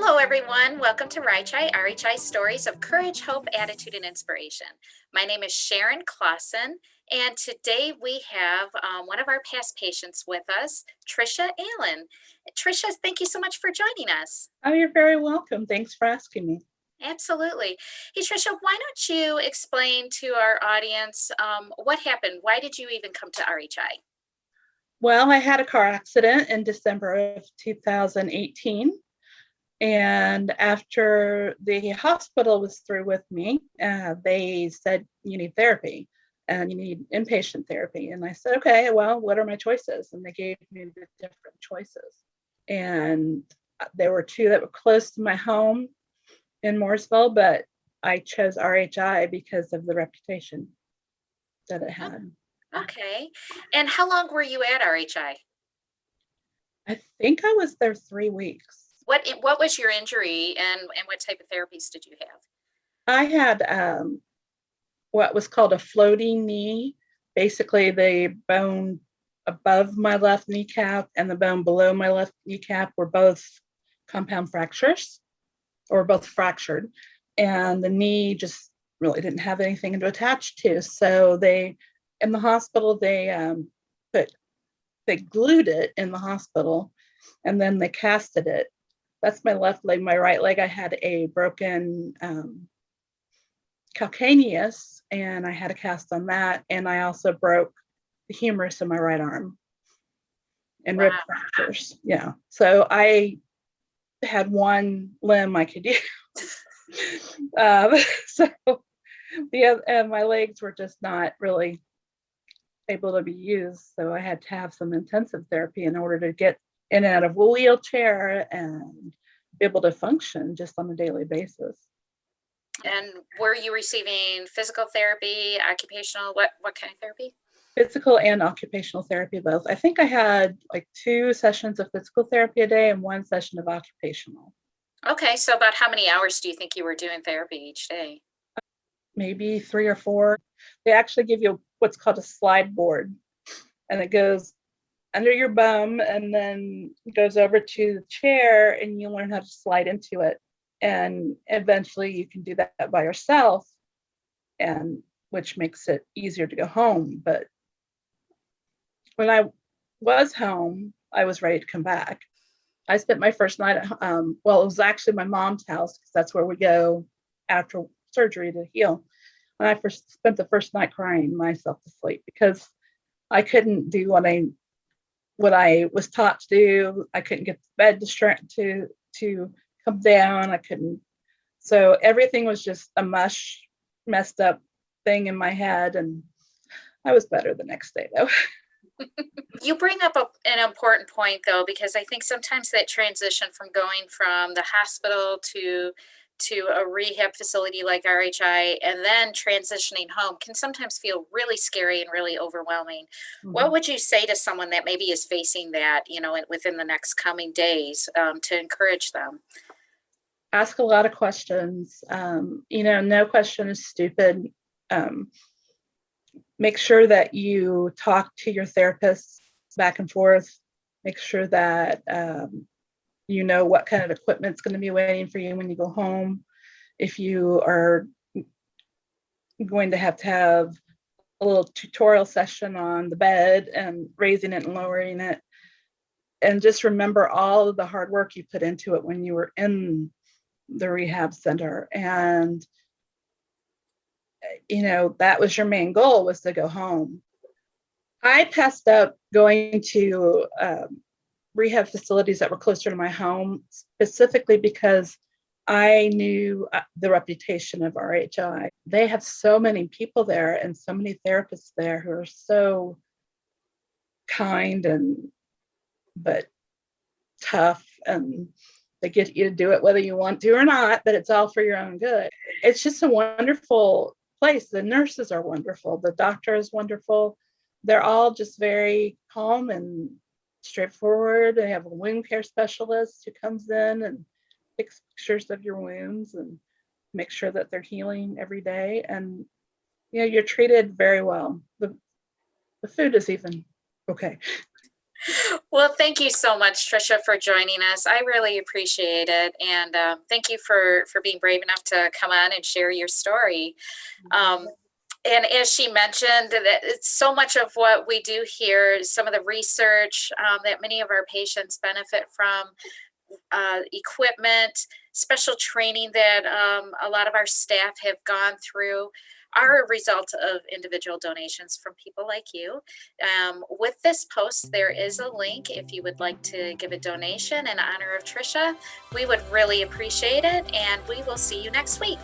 Hello, everyone. Welcome to RHI Stories of Courage, Hope, Attitude, and Inspiration. My name is Sharon Clausen, and today we have one of our past patients with us, Tricia Allen. Tricia, thank you so much for joining us. Oh, you're very welcome. Thanks for asking me. Absolutely. Hey, Tricia, why don't you explain to our audience what happened? Why did you even come to RHI? Well, I had a car accident in December of 2018. And after the hospital was through with me, they said, you need therapy and you need inpatient therapy. And I said, okay, well, what are my choices? And they gave me the different choices. And there were two that were close to my home in Mooresville, but I chose RHI because of the reputation that it had. Okay. And how long were you at RHI? I think I was there 3 weeks. What was your injury and what type of therapies did you have? I had what was called a floating knee. Basically, the bone above my left kneecap and the bone below my left kneecap were both compound fractures, or both fractured. And the knee just really didn't have anything to attach to. So in the hospital, they glued it in the hospital, and then they casted it. That's my left leg. My right leg, I had a broken calcaneus, and I had a cast on that. And I also broke the humerus in my right arm and rib fractures. Yeah. So I had one limb I could use. So my legs were just not really able to be used. So I had to have some intensive therapy in order to get in and out of a wheelchair and be able to function just on a daily basis. And were you receiving physical therapy, occupational, what kind of therapy? Physical and occupational therapy, both. I think I had like 2 sessions of physical therapy a day and 1 session of occupational. Okay, so about how many hours do you think you were doing therapy each day? Maybe 3 or 4. They actually give you what's called a slide board, and it goes under your bum and then goes over to the chair, and you learn how to slide into it. And eventually you can do that by yourself, and which makes it easier to go home. But when I was home, I was ready to come back. I spent my first night at well, it was actually my mom's house, because that's where we go after surgery to heal. And I first spent the first night crying myself to sleep because I couldn't do what I was taught to do. I couldn't get the bed to come down. I couldn't. So everything was just a messed up thing in my head, and I was better the next day though. You bring up an important point, though, because I think sometimes that transition from going from the hospital to a rehab facility like RHI and then transitioning home can sometimes feel really scary and really overwhelming. Mm-hmm. What would you say to someone that maybe is facing that, within the next coming days, to encourage them? Ask a lot of questions. No question is stupid. Make sure that you talk to your therapist back and forth. Make sure that you know what kind of equipment's going to be waiting for you when you go home. If you are going to have a little tutorial session on the bed and raising it and lowering it. And just remember all of the hard work you put into it when you were in the rehab center. And that was your main goal, was to go home. I passed up going to rehab facilities that were closer to my home, specifically because I knew the reputation of RHI. They have so many people there and so many therapists there who are so kind but tough, and they get you to do it whether you want to or not, but it's all for your own good. It's just a wonderful place. The nurses are wonderful. The doctor is wonderful. They're all just very calm and straightforward. They have a wound care specialist who comes in and takes pictures of your wounds and make sure that they're healing every day. And you're treated very well. The food is even okay. Well, thank you so much, Trisha, for joining us. I really appreciate it, and thank you for being brave enough to come on and share your story. Um, and as she mentioned, that it's so much of what we do here, some of the research that many of our patients benefit from, equipment, special training that a lot of our staff have gone through are a result of individual donations from people like you. With this post, there is a link if you would like to give a donation in honor of Trisha. We would really appreciate it, and we will see you next week.